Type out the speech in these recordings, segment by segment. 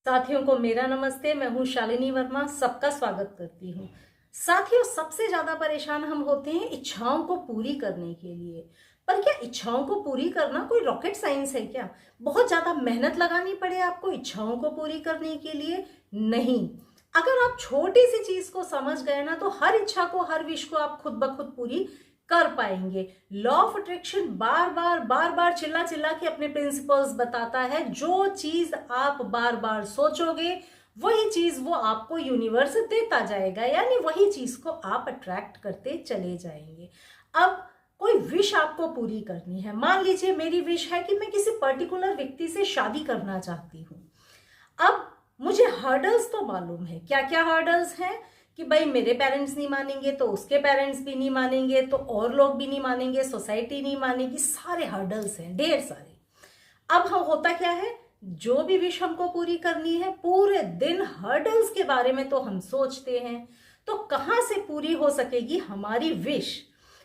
साथियों को मेरा नमस्ते। मैं हूं शालिनी वर्मा, सबका स्वागत करती हूं। साथियों, सबसे ज्यादा परेशान हम होते हैं इच्छाओं को पूरी करने के लिए। पर क्या इच्छाओं को पूरी करना कोई रॉकेट साइंस है क्या? बहुत ज्यादा मेहनत लगानी पड़े आपको इच्छाओं को पूरी करने के लिए? नहीं। अगर आप छोटी सी चीज को समझ गए ना, तो हर इच्छा को, हर विश को आप खुद ब खुद पूरी कर पाएंगे। लॉ ऑफ अट्रैक्शन बार बार चिल्ला चिल्ला के अपने प्रिंसिपल्स बताता है, जो चीज आप बार बार सोचोगे वही चीज वो आपको यूनिवर्स देता जाएगा, यानी वही चीज को आप अट्रैक्ट करते चले जाएंगे। अब कोई विश आपको पूरी करनी है। मान लीजिए मेरी विश है कि मैं किसी पर्टिकुलर व्यक्ति से शादी करना चाहती हूँ। अब मुझे हर्डल्स तो मालूम है, क्या क्या हर्डल्स हैं, कि भाई मेरे पेरेंट्स नहीं मानेंगे तो उसके पेरेंट्स भी नहीं मानेंगे, तो और लोग भी नहीं मानेंगे, सोसाइटी नहीं मानेगी, सारे हर्डल्स हैं, ढेर सारे। अब हम होता क्या है, जो भी विश हमको पूरी करनी है, पूरे दिन हर्डल्स के बारे में तो हम सोचते हैं। तो कहाँ से पूरी हो सकेगी हमारी विश?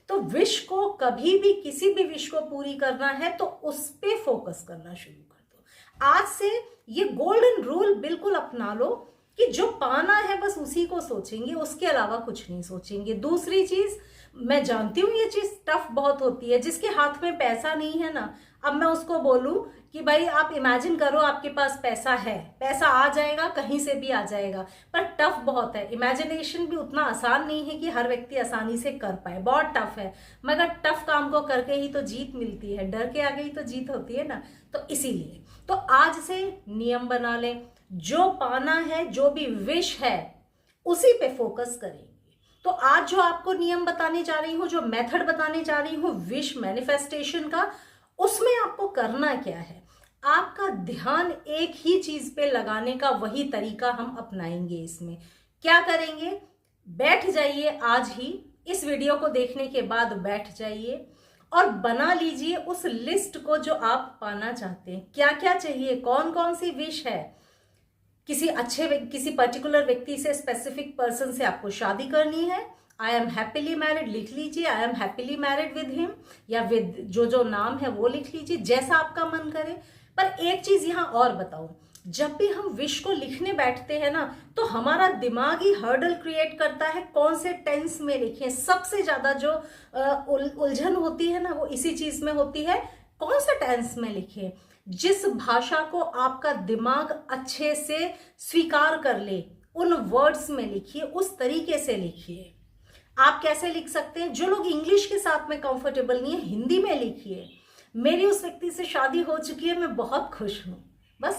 तो विश को कभी भी, किसी भी विश को पूरी करना है तो उस पे फोकस करना शुरू कर दो। आज से ये गोल्डन रूल बिल्कुल अपना लो कि जो पाना है बस उसी को सोचेंगे, उसके अलावा कुछ नहीं सोचेंगे। दूसरी चीज, मैं जानती हूँ ये चीज टफ बहुत होती है, जिसके हाथ में पैसा नहीं है ना, अब मैं उसको बोलूं कि भाई आप इमेजिन करो आपके पास पैसा है, पैसा आ जाएगा, कहीं से भी आ जाएगा, पर टफ बहुत है। इमेजिनेशन भी उतना आसान नहीं है कि हर व्यक्ति आसानी से कर पाए, बहुत टफ है। मगर टफ काम को करके ही तो जीत मिलती है, डर के आगे ही तो जीत होती है ना। तो इसीलिए तो आज से नियम बना लें, जो पाना है, जो भी विश है, उसी पे फोकस करेंगे। तो आज जो आपको नियम बताने जा रही हूं, जो मेथड बताने जा रही हूं विश मैनिफेस्टेशन का, उसमें आपको करना क्या है, आपका ध्यान एक ही चीज पे लगाने का वही तरीका हम अपनाएंगे। इसमें क्या करेंगे, बैठ जाइए आज ही, इस वीडियो को देखने के बाद बैठ जाइए और बना लीजिए उस लिस्ट को जो आप पाना चाहते हैं। क्या क्या चाहिए, कौन कौन सी विश है। किसी पर्टिकुलर व्यक्ति से, स्पेसिफिक पर्सन से आपको शादी करनी है, आई एम हैप्पीली मैरिड लिख लीजिए, I am happily married with him, या विद जो जो नाम है वो लिख लीजिए, जैसा आपका मन करे। पर एक चीज यहां और बताऊं, जब भी हम विश को लिखने बैठते हैं ना, तो हमारा दिमाग ही हर्डल क्रिएट करता है, कौन से टेंस में लिखें। सबसे ज्यादा जो उलझन होती है ना, वो इसी चीज में होती है, कौन सा टेंस में लिखें। जिस भाषा को आपका दिमाग अच्छे से स्वीकार कर ले, उन वर्ड्स में लिखिए, उस तरीके से लिखिए। आप कैसे लिख सकते हैं, जो लोग इंग्लिश के साथ में कंफर्टेबल नहीं है, हिंदी में लिखिए, मेरी उस व्यक्ति से शादी हो चुकी है, मैं बहुत खुश हूं। बस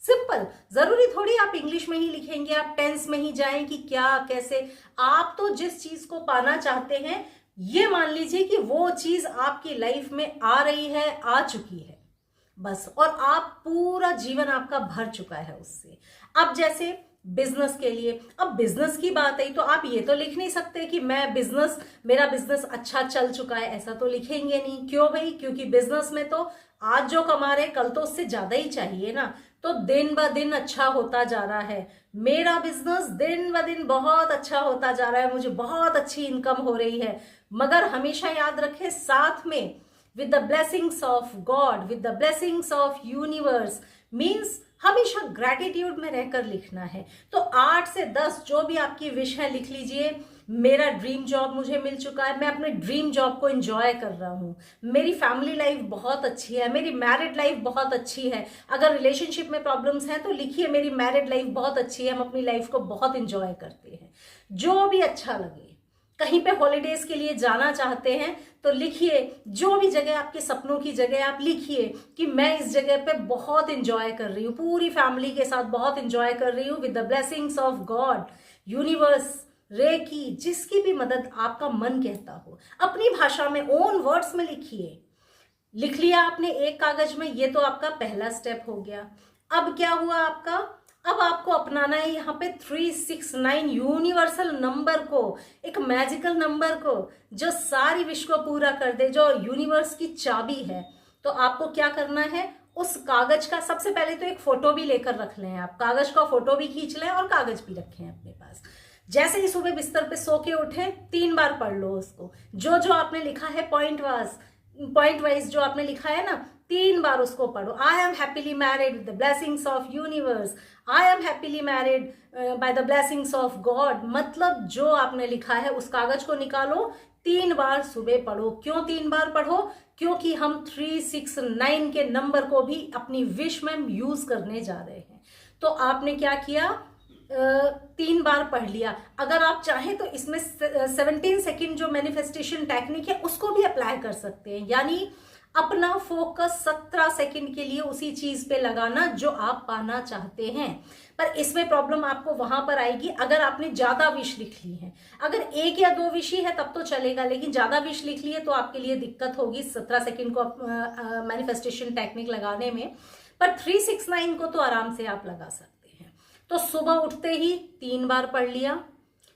सिंपल। जरूरी थोड़ी आप इंग्लिश में ही लिखेंगे, आप टेंस में ही जाएं कि क्या कैसे। आप तो जिस चीज को पाना चाहते हैं, ये मान लीजिए कि वो चीज आपकी लाइफ में आ रही है, आ चुकी है बस, और आप पूरा जीवन आपका भर चुका है उससे। अब जैसे बिजनेस के लिए, अब बिजनेस की बात आई तो आप ये तो लिख नहीं सकते कि मेरा बिजनेस अच्छा चल चुका है, ऐसा तो लिखेंगे नहीं। क्यों भाई? क्योंकि बिजनेस में तो आज जो कमा रहे कल तो उससे ज्यादा ही चाहिए ना। तो दिन ब दिन अच्छा होता जा रहा है, मेरा बिजनेस दिन ब दिन बहुत अच्छा होता जा रहा है, मुझे बहुत अच्छी इनकम हो रही है। मगर हमेशा याद रखें, साथ में with the blessings of God, with the blessings of universe, means हमेशा ग्रेटिट्यूड में रहकर लिखना है। तो 8 से 10 जो भी आपकी विश है लिख लीजिए। मेरा ड्रीम जॉब मुझे मिल चुका है, मैं अपने ड्रीम जॉब को एंजॉय कर रहा हूँ, मेरी फैमिली लाइफ बहुत अच्छी है, मेरी मैरिड लाइफ बहुत अच्छी है। अगर रिलेशनशिप में प्रॉब्लम्स हैं तो लिखिए मेरी मैरिड लाइफ बहुत अच्छी है, हम अपनी लाइफ को बहुत एंजॉय करते हैं। जो भी अच्छा लगे। कहीं पे हॉलीडेज के लिए जाना चाहते हैं तो लिखिए, जो भी जगह आपके सपनों की जगह, आप लिखिए कि मैं इस जगह पे बहुत एंजॉय कर रही हूँ, पूरी फैमिली के साथ बहुत एंजॉय कर रही हूँ, with the blessings of God, universe, reiki, जिसकी भी मदद आपका मन कहता हो, अपनी भाषा में, ओन वर्ड्स में लिखिए। लिख लिया आपने एक कागज में, ये तो आपका पहला स्टेप हो गया। अब क्या हुआ आपका, अब आपको अपनाना है यहाँ पे 369 यूनिवर्सल नंबर को, एक मैजिकल नंबर को, जो सारी विश को पूरा कर दे, जो यूनिवर्स की चाबी है। तो आपको क्या करना है, उस कागज का सबसे पहले तो एक फोटो भी लेकर रख लें, आप कागज का फोटो भी खींच लें और कागज भी रखें अपने पास। जैसे ही सुबह बिस्तर पे सो के उठे 3 बार पढ़ लो उसको, जो जो आपने लिखा है पॉइंट वाइज जो आपने लिखा है ना, 3 बार उसको पढ़ो। I am happily married with the blessings of universe, I am happily married by the blessings of God. मतलब जो आपने लिखा है उस कागज को निकालो, 3 बार सुबह पढ़ो। क्यों 3 बार पढ़ो? क्योंकि हम 369 के नंबर को भी अपनी विश में यूज करने जा रहे हैं। तो आपने क्या किया, 3 बार पढ़ लिया। अगर आप चाहें तो इसमें 17 सेकेंड जो मैनिफेस्टेशन टेक्निक है उसको भी अप्लाई कर सकते हैं, यानी अपना फोकस 17 सेकंड के लिए उसी चीज पे लगाना जो आप पाना चाहते हैं। पर इसमें प्रॉब्लम आपको वहां पर आएगी अगर आपने ज्यादा विश लिख ली है। अगर 1 या 2 विश ही है तब तो चलेगा, लेकिन ज्यादा विश लिख ली है तो आपके लिए दिक्कत होगी 17 सेकंड को मैनिफेस्टेशन टेक्निक लगाने में। पर 369 को तो आराम से आप लगा सकते हैं। तो सुबह उठते ही 3 बार पढ़ लिया,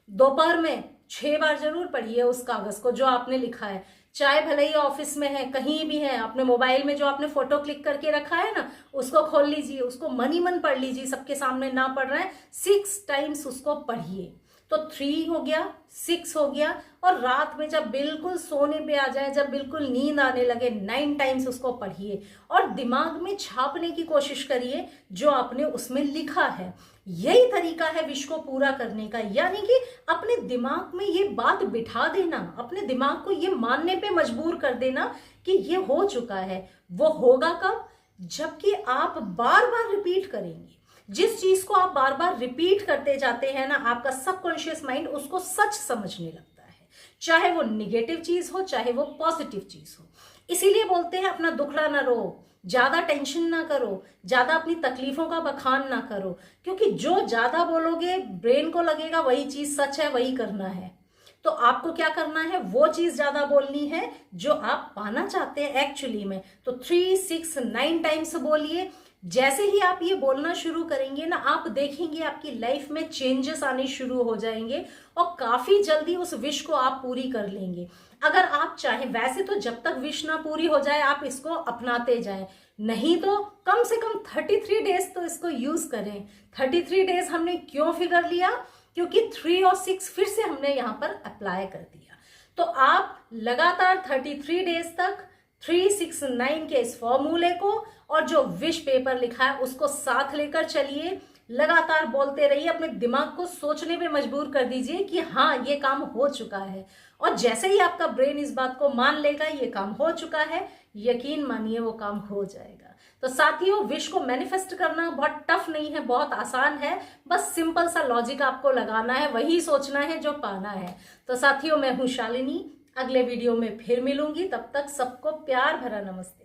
दोपहर में 6 बार जरूर पढ़िए उस कागज को जो आपने लिखा है। चाहे भले ही ऑफिस में है, कहीं भी है, अपने मोबाइल में जो आपने फोटो क्लिक करके रखा है ना, उसको खोल लीजिए, उसको मन ही मन पढ़ लीजिए, सबके सामने ना पढ़ रहे हैं। 6 टाइम्स उसको पढ़िए। तो 3 हो गया, 6 हो गया, और रात में जब बिल्कुल सोने पे आ जाए, जब बिल्कुल नींद आने लगे, 9 टाइम्स उसको पढ़िए और दिमाग में छापने की कोशिश करिए जो आपने उसमें लिखा है। यही तरीका है विश को पूरा करने का, यानी कि अपने दिमाग में ये बात बिठा देना, अपने दिमाग को ये मानने पे मजबूर कर देना कि ये हो चुका है। वो होगा कब? जबकि आप बार बार रिपीट करेंगे। जिस चीज को आप बार बार रिपीट करते जाते हैं ना, आपका सबकॉन्शियस माइंड उसको सच समझने लगता है, चाहे वो निगेटिव चीज हो चाहे वो पॉजिटिव चीज हो। इसीलिए बोलते हैं अपना दुखड़ा ना रो, ज्यादा टेंशन ना करो, ज्यादा अपनी तकलीफों का बखान ना करो, क्योंकि जो ज्यादा बोलोगे ब्रेन को लगेगा वही चीज सच है, वही करना है। तो आपको क्या करना है, वो चीज ज्यादा बोलनी है जो आप पाना चाहते हैं एक्चुअली में। तो 369 टाइम्स बोलिए। जैसे ही आप ये बोलना शुरू करेंगे ना, आप देखेंगे आपकी लाइफ में चेंजेस आने शुरू हो जाएंगे और काफी जल्दी उस विश को आप पूरी कर लेंगे। अगर आप चाहें, वैसे तो जब तक विश ना पूरी हो जाए आप इसको अपनाते जाएं, नहीं तो कम से कम 33 डेज तो इसको यूज करें। 33 डेज हमने क्यों फिगर लिया? क्योंकि 3 और 6 फिर से हमने यहां पर अप्लाई कर दिया। तो आप लगातार 33 डेज तक 369 के इस फॉर्मूले को और जो विश पेपर लिखा है उसको साथ लेकर चलिए, लगातार बोलते रहिए, अपने दिमाग को सोचने पे मजबूर कर दीजिए कि हाँ ये काम हो चुका है। और जैसे ही आपका ब्रेन इस बात को मान लेगा ये काम हो चुका है, यकीन मानिए वो काम हो जाएगा। तो साथियों, विश को मैनिफेस्ट करना बहुत टफ नहीं है, बहुत आसान है। बस सिंपल सा लॉजिक आपको लगाना है, वही सोचना है जो पाना है। तो साथियों, मैं हूं शालिनी, अगले वीडियो में फिर मिलूंगी। तब तक सबको प्यार भरा नमस्ते।